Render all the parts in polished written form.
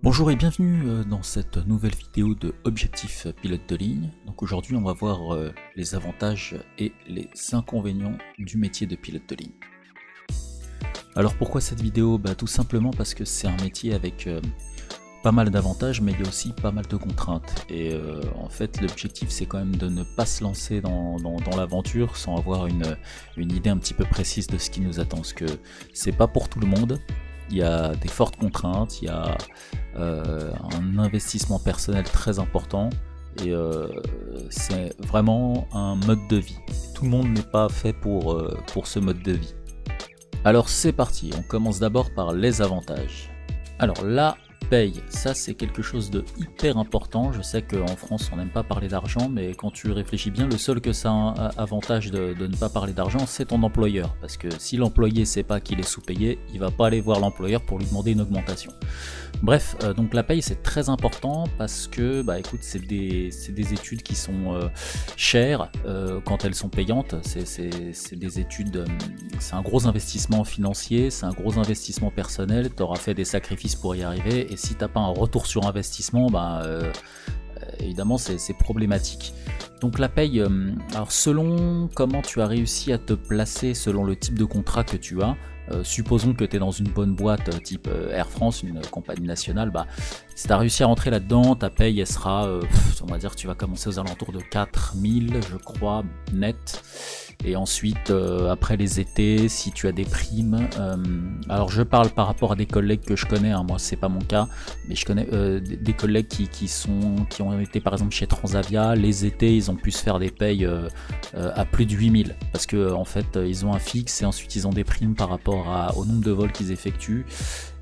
Bonjour et bienvenue dans cette nouvelle vidéo de Objectif Pilote de ligne. Donc aujourd'hui on va voir les avantages et les inconvénients du métier de pilote de ligne. Alors pourquoi cette vidéo? Tout simplement parce que c'est un métier avec pas mal d'avantages, mais il y a aussi pas mal de contraintes. Et en fait l'objectif c'est quand même de ne pas se lancer dans l'aventure sans avoir une idée un petit peu précise de ce qui nous attend. Parce que c'est pas pour tout le monde. Il y a des fortes contraintes, il y a un investissement personnel très important et c'est vraiment un mode de vie. Tout le monde n'est pas fait pour ce mode de vie. Alors c'est parti, on commence d'abord par les avantages. Alors la paye, ça c'est quelque chose de hyper important. Je sais qu'en France on n'aime pas parler d'argent, mais quand tu réfléchis bien, le seul que ça a un avantage de ne pas parler d'argent, c'est ton employeur. Parce que si l'employé sait pas qu'il est sous-payé, il va pas aller voir l'employeur pour lui demander une augmentation. Bref, donc la paye c'est très important parce que écoute, c'est des études qui sont chères quand elles sont payantes. C'est des études, c'est un gros investissement financier, c'est un gros investissement personnel. Tu auras fait des sacrifices pour y arriver et si t'as pas un retour sur investissement, évidemment c'est problématique. Donc la paye, alors selon comment tu as réussi à te placer, selon le type de contrat que tu as, supposons que tu es dans une bonne boîte type Air France, une compagnie nationale, si tu as réussi à rentrer là-dedans, ta paye elle sera, on va dire que tu vas commencer aux alentours de 4000 je crois net. Et ensuite, après les étés, si tu as des primes, alors je parle par rapport à des collègues que je connais, moi c'est pas mon cas, mais je connais des collègues qui ont été par exemple chez Transavia, les étés ils ont pu se faire des payes à plus de 8000, parce que en fait ils ont un fixe et ensuite ils ont des primes par rapport au nombre de vols qu'ils effectuent.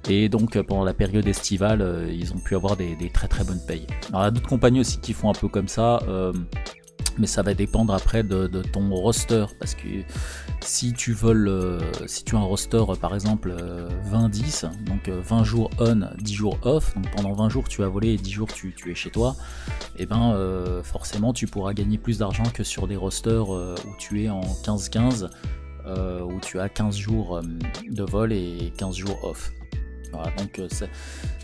Et donc pendant la période estivale, ils ont pu avoir des très très bonnes payes. Alors il y a d'autres compagnies aussi qui font un peu comme ça, mais ça va dépendre après de ton roster, parce que si tu as un roster par exemple 20-10, donc 20 jours on, 10 jours off, donc pendant 20 jours tu vas voler et 10 jours tu es chez toi, et forcément tu pourras gagner plus d'argent que sur des rosters où tu es en 15-15, où tu as 15 jours de vol et 15 jours off. Voilà, donc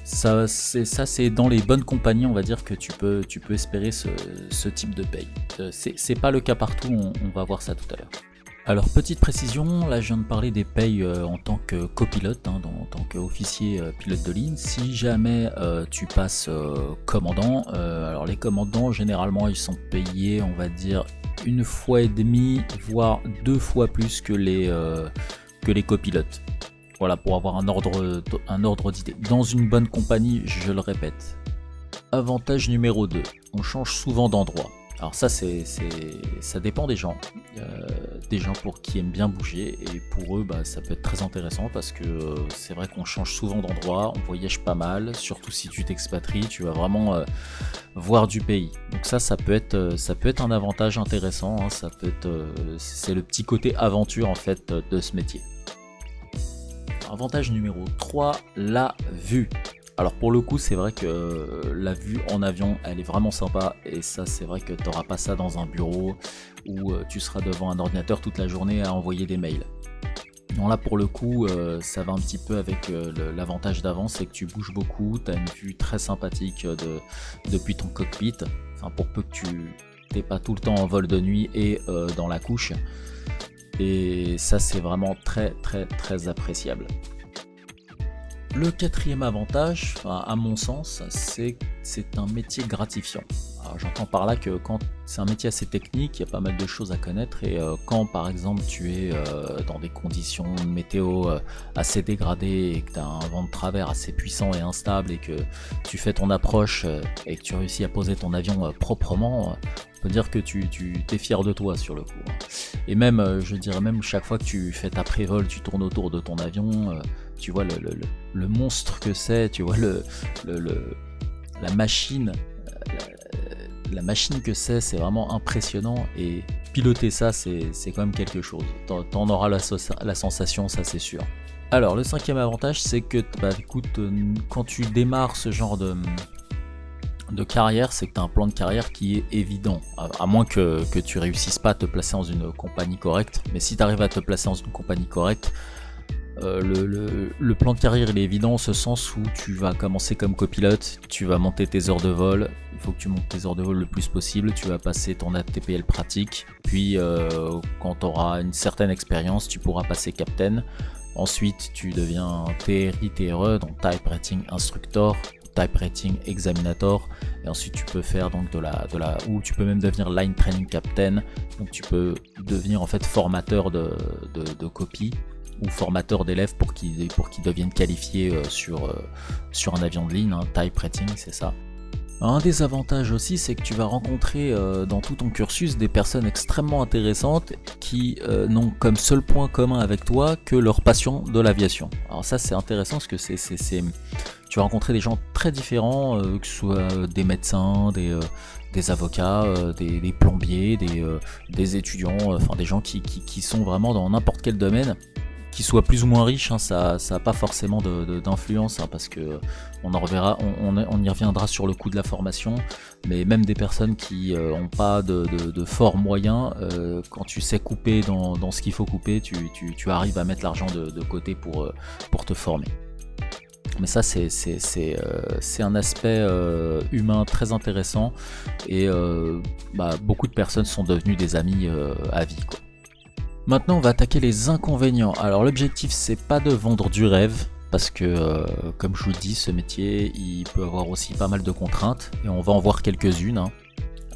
ça c'est dans les bonnes compagnies, on va dire, que tu peux espérer ce type de paye. C'est pas le cas partout, on va voir ça tout à l'heure. Alors petite précision, là je viens de parler des payes en tant que copilote, en tant qu'officier pilote de ligne. Si jamais tu passes commandant, alors les commandants généralement ils sont payés, on va dire, 1,5 fois, voire 2 fois plus que les copilotes. Voilà, pour avoir un ordre d'idée. Dans une bonne compagnie, je le répète. Avantage numéro 2, on change souvent d'endroit. Alors ça dépend des gens. Des gens pour qui aiment bien bouger, et pour eux ça peut être très intéressant parce que c'est vrai qu'on change souvent d'endroit, on voyage pas mal, surtout si tu t'expatries, tu vas vraiment voir du pays. Donc ça peut être un avantage intéressant, c'est le petit côté aventure en fait de ce métier. Avantage numéro 3, la vue. Alors pour le coup c'est vrai que la vue en avion elle est vraiment sympa, et ça c'est vrai que tu n'auras pas ça dans un bureau où tu seras devant un ordinateur toute la journée à envoyer des mails. Non, là pour le coup ça va un petit peu avec l'avantage d'avant, c'est que tu bouges beaucoup, tu as une vue très sympathique depuis ton cockpit, enfin pour peu que tu n'es pas tout le temps en vol de nuit et dans la couche. Et ça c'est vraiment très très très appréciable. Le quatrième avantage, à mon sens, c'est un métier gratifiant. Alors, j'entends par là que quand c'est un métier assez technique, il y a pas mal de choses à connaître, et quand par exemple tu es dans des conditions météo assez dégradées et que tu as un vent de travers assez puissant et instable et que tu fais ton approche et que tu réussis à poser ton avion proprement, on peut dire que tu es fier de toi sur le coup. Et même, je dirais même, chaque fois que tu fais ta pré-vol, tu tournes autour de ton avion, tu vois le monstre que c'est, tu vois la machine, la machine que c'est vraiment impressionnant, et piloter ça c'est quand même quelque chose. T'en auras la sensation, ça c'est sûr. Alors le cinquième avantage, c'est que écoute, quand tu démarres ce genre de carrière, c'est que tu as un plan de carrière qui est évident, à moins que tu réussisses pas à te placer dans une compagnie correcte. Mais si tu arrives à te placer dans une compagnie correcte, Le plan de carrière il est évident en ce sens où tu vas commencer comme copilote, tu vas monter tes heures de vol, il faut que tu montes tes heures de vol le plus possible, tu vas passer ton ATPL pratique, puis quand tu auras une certaine expérience, tu pourras passer captain. Ensuite, tu deviens TRI, TRE, donc Type Rating Instructor, Type Rating Examinator, et ensuite tu peux faire donc ou tu peux même devenir Line Training Captain, donc tu peux devenir en fait formateur de copies ou formateur d'élèves pour qu'ils deviennent qualifiés sur un avion de ligne, hein, Type Rating, c'est ça. Un des avantages aussi, c'est que tu vas rencontrer dans tout ton cursus des personnes extrêmement intéressantes qui n'ont comme seul point commun avec toi que leur passion de l'aviation. Alors ça c'est intéressant parce que tu vas rencontrer des gens très différents, que ce soit des médecins, des avocats, des plombiers, des étudiants, enfin des gens qui sont vraiment dans n'importe quel domaine. Qu'ils soient plus ou moins riches, hein, ça n'a pas forcément d'influence, hein, parce que on y reviendra sur le coût de la formation, mais même des personnes qui n'ont pas de fort moyen, quand tu sais couper dans ce qu'il faut couper, tu arrives à mettre l'argent de côté pour te former. Mais ça c'est un aspect humain très intéressant, et beaucoup de personnes sont devenues des amis à vie, quoi. Maintenant on va attaquer les inconvénients. Alors l'objectif c'est pas de vendre du rêve, parce que comme je vous le dis, ce métier il peut avoir aussi pas mal de contraintes, et on va en voir quelques-unes, hein.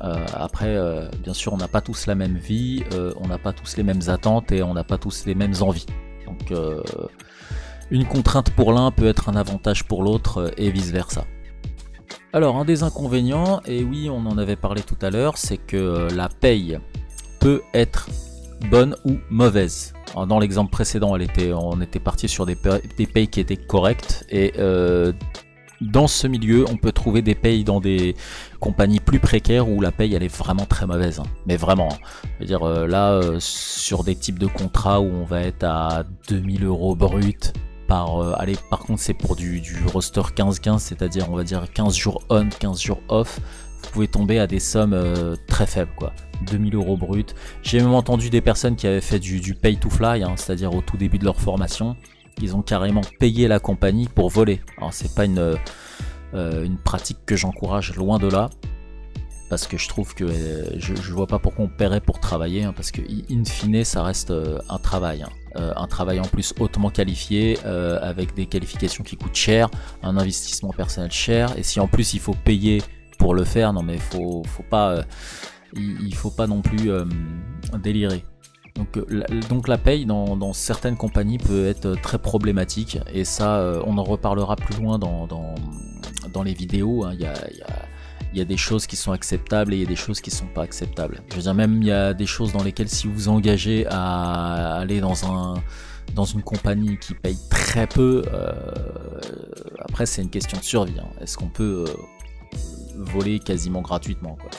Après bien sûr on n'a pas tous la même vie, on n'a pas tous les mêmes attentes, et on n'a pas tous les mêmes envies. Donc une contrainte pour l'un peut être un avantage pour l'autre, et vice versa. Alors un des inconvénients, et oui on en avait parlé tout à l'heure, c'est que la paye peut être bonne ou mauvaise. Alors dans l'exemple précédent, on était parti sur des payes qui étaient correctes, et dans ce milieu, on peut trouver des payes dans des compagnies plus précaires où la paye elle est vraiment très mauvaise, hein. Mais vraiment, hein. Je veux dire là, sur des types de contrats où on va être à 2000 € brut par contre c'est pour du roster 15-15, c'est-à-dire on va dire 15 jours on, 15 jours off. Vous pouvez tomber à des sommes très faibles, quoi. 2000 € brut. J'ai même entendu des personnes qui avaient fait du pay to fly, hein, c'est-à-dire au tout début de leur formation, ils ont carrément payé la compagnie pour voler. Alors c'est pas une pratique que j'encourage, loin de là, parce que je trouve que je vois pas pourquoi on paierait pour travailler, hein, parce que in fine ça reste un travail, hein. Un travail en plus hautement qualifié, avec des qualifications qui coûtent cher, un investissement personnel cher, et si en plus il faut payer pour le faire, non mais il faut pas non plus délirer. Donc la paye dans certaines compagnies peut être très problématique, et ça on en reparlera plus loin dans les vidéos, hein. Il y a des choses qui sont acceptables, et il y a des choses qui sont pas acceptables. Je veux dire, même il y a des choses dans lesquelles si vous vous engagez à aller dans une compagnie qui paye très peu, après c'est une question de survie, hein. Est-ce qu'on peut voler quasiment gratuitement, quoi.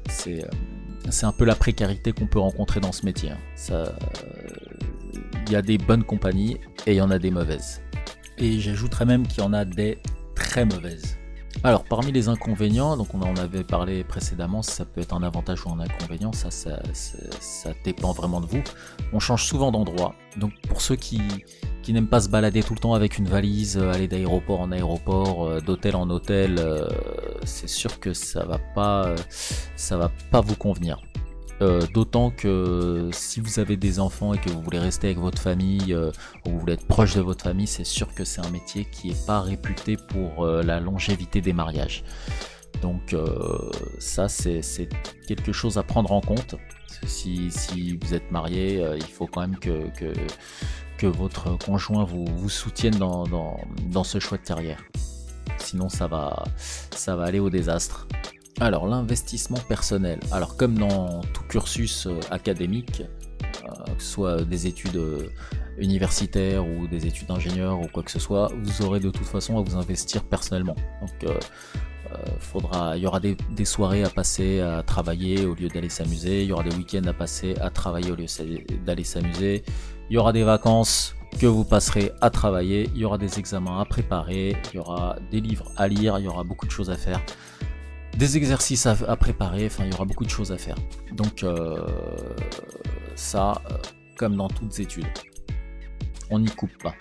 C'est un peu la précarité qu'on peut rencontrer dans ce métier, hein. Il y a des bonnes compagnies et il y en a des mauvaises. Et j'ajouterais même qu'il y en a des très mauvaises. Alors parmi les inconvénients, donc on en avait parlé précédemment, ça peut être un avantage ou un inconvénient, ça dépend vraiment de vous. On change souvent d'endroit, donc pour ceux qui n'aiment pas se balader tout le temps avec une valise, aller d'aéroport en aéroport, d'hôtel en hôtel, c'est sûr que ça va pas vous convenir. D'autant que si vous avez des enfants et que vous voulez rester avec votre famille, ou vous voulez être proche de votre famille, c'est sûr que c'est un métier qui n'est pas réputé pour la longévité des mariages. Donc ça c'est quelque chose à prendre en compte. Si vous êtes marié, il faut quand même que votre conjoint vous soutienne dans ce choix de carrière. Sinon ça va aller au désastre. Alors l'investissement personnel, alors comme dans tout cursus académique, que ce soit des études universitaires ou des études d'ingénieur ou quoi que ce soit, vous aurez de toute façon à vous investir personnellement. Donc il y aura des soirées à passer à travailler au lieu d'aller s'amuser, il y aura des week-ends à passer à travailler au lieu d'aller s'amuser, il y aura des vacances que vous passerez à travailler, il y aura des examens à préparer, il y aura des livres à lire, il y aura beaucoup de choses à faire. Des exercices à préparer, enfin il y aura beaucoup de choses à faire. Donc ça, comme dans toutes études. on n'y coupe pas.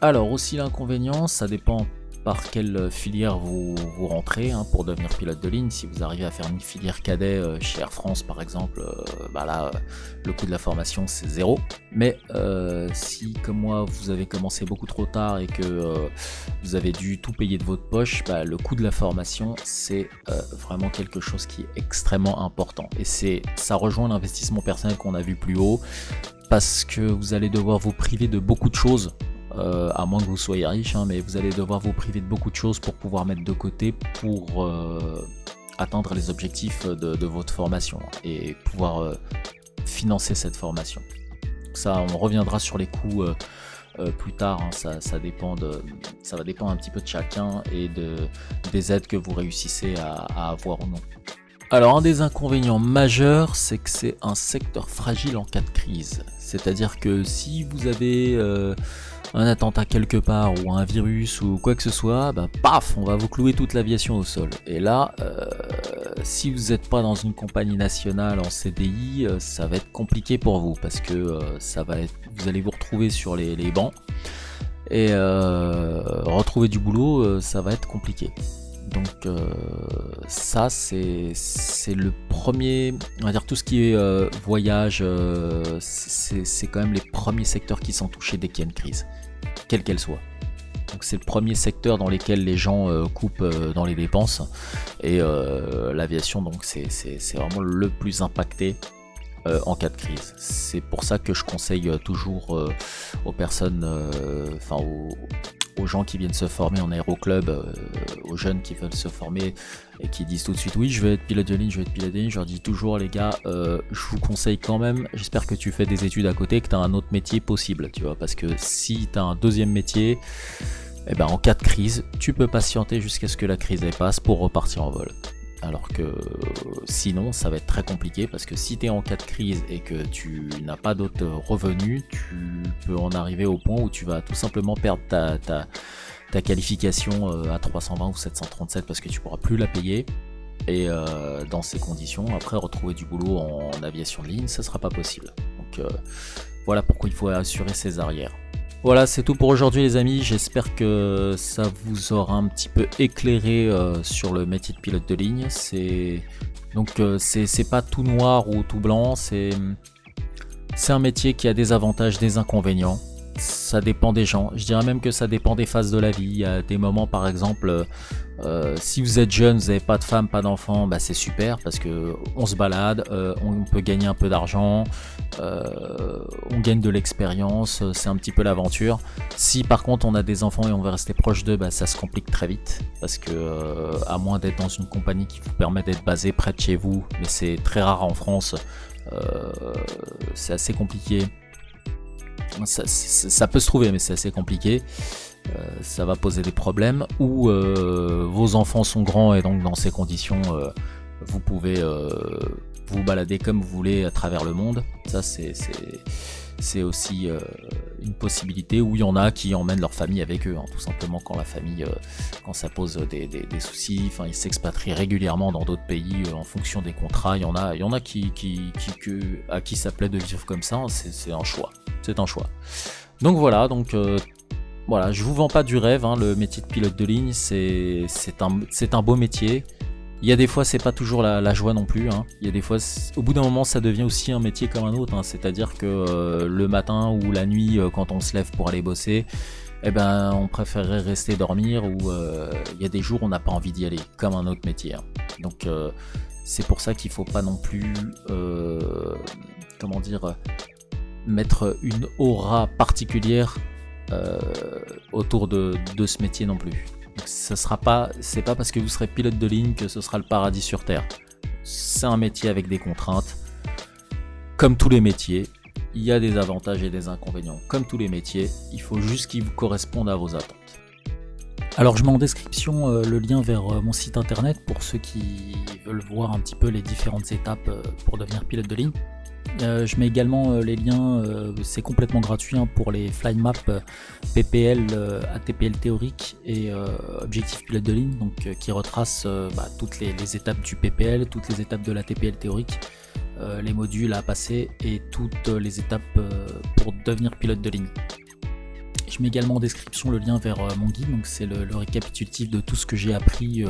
Alors aussi l'inconvénient, ça dépend par quelle filière vous rentrez pour devenir pilote de ligne. Si vous arrivez à faire une filière cadet chez Air France par exemple, là le coût de la formation c'est 0. Mais si comme moi vous avez commencé beaucoup trop tard et que vous avez dû tout payer de votre poche, le coût de la formation c'est vraiment quelque chose qui est extrêmement important. Et ça rejoint l'investissement personnel qu'on a vu plus haut, parce que vous allez devoir vous priver de beaucoup de choses. À moins que vous soyez riche, mais vous allez devoir vous priver de beaucoup de choses pour pouvoir mettre de côté pour atteindre les objectifs de votre formation et pouvoir financer cette formation. Ça, on reviendra sur les coûts plus tard, ça va dépendre un petit peu de chacun et des aides que vous réussissez à avoir ou non. Alors un des inconvénients majeurs, c'est que c'est un secteur fragile en cas de crise. C'est-à-dire que si vous avez un attentat quelque part ou un virus ou quoi que ce soit, paf, on va vous clouer toute l'aviation au sol. Et là, si vous n'êtes pas dans une compagnie nationale en CDI, ça va être compliqué pour vous parce que vous allez vous retrouver sur les bancs et retrouver du boulot, ça va être compliqué. Donc ça c'est le premier, on va dire tout ce qui est voyage, c'est quand même les premiers secteurs qui sont touchés dès qu'il y a une crise, quelle qu'elle soit. Donc c'est le premier secteur dans lequel les gens coupent dans les dépenses et l'aviation donc c'est vraiment le plus impacté en cas de crise. C'est pour ça que je conseille toujours aux personnes, aux gens qui viennent se former en aéroclub, aux jeunes qui veulent se former et qui disent tout de suite oui je vais être pilote de ligne, je leur dis toujours les gars, je vous conseille quand même, j'espère que tu fais des études à côté, que tu as un autre métier possible, tu vois, parce que si tu as un deuxième métier, en cas de crise, tu peux patienter jusqu'à ce que la crise passe pour repartir en vol. Alors que sinon ça va être très compliqué, parce que si tu es en cas de crise et que tu n'as pas d'autres revenus, tu peux en arriver au point où tu vas tout simplement perdre ta qualification à 320 ou 737 parce que tu pourras plus la payer. Et dans ces conditions, après retrouver du boulot en aviation de ligne, ça sera pas possible. Donc voilà pourquoi il faut assurer ses arrières. Voilà, c'est tout pour aujourd'hui les amis, j'espère que ça vous aura un petit peu éclairé sur le métier de pilote de ligne. C'est pas tout noir ou tout blanc, c'est un métier qui a des avantages, des inconvénients. Ça dépend des gens, je dirais même que ça dépend des phases de la vie. Il y a des moments par exemple, si vous êtes jeune, vous n'avez pas de femme, pas d'enfant, c'est super parce que on se balade, on peut gagner un peu d'argent, on gagne de l'expérience, c'est un petit peu l'aventure. Si par contre on a des enfants et on veut rester proche d'eux, ça se complique très vite parce que à moins d'être dans une compagnie qui vous permet d'être basé près de chez vous, mais c'est très rare en France, c'est assez compliqué. Ça peut se trouver, mais c'est assez compliqué. Ça va poser des problèmes. Ou vos enfants sont grands et donc dans ces conditions, vous pouvez vous balader comme vous voulez à travers le monde. Ça, c'est aussi une possibilité. Où il y en a qui emmènent leur famille avec eux, tout simplement quand la famille, quand ça pose des soucis. Enfin, ils s'expatrient régulièrement dans d'autres pays en fonction des contrats. Il y en a à qui ça plaît de vivre comme ça. C'est un choix. C'est un choix. Donc voilà, voilà, je vous vends pas du rêve, le métier de pilote de ligne, c'est un beau métier. Il y a des fois, c'est pas toujours la joie non plus. Il y a des fois, au bout d'un moment, ça devient aussi un métier comme un autre. C'est-à-dire que le matin ou la nuit, quand on se lève pour aller bosser, on préférerait rester dormir, ou il y a des jours où on n'a pas envie d'y aller, comme un autre métier. Donc c'est pour ça qu'il faut pas non plus, mettre une aura particulière autour de ce métier non plus. C'est pas parce que vous serez pilote de ligne que ce sera le paradis sur terre. C'est un métier avec des contraintes. Comme tous les métiers, il y a des avantages et des inconvénients. Comme tous les métiers, il faut juste qu'ils vous correspondent à vos attentes. Alors je mets en description le lien vers mon site internet pour ceux qui veulent voir un petit peu les différentes étapes pour devenir pilote de ligne. Je mets également les liens, c'est complètement gratuit pour les fly maps PPL, ATPL théorique et objectif pilote de ligne, donc qui retrace toutes les étapes du PPL, toutes les étapes de l'ATPL théorique, les modules à passer et toutes les étapes pour devenir pilote de ligne. Je mets également en description le lien vers mon guide, donc c'est le récapitulatif de tout ce que j'ai appris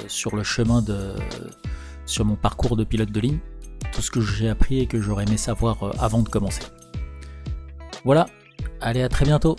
sur le chemin sur mon parcours de pilote de ligne, tout ce que j'ai appris et que j'aurais aimé savoir avant de commencer. Voilà, allez à très bientôt.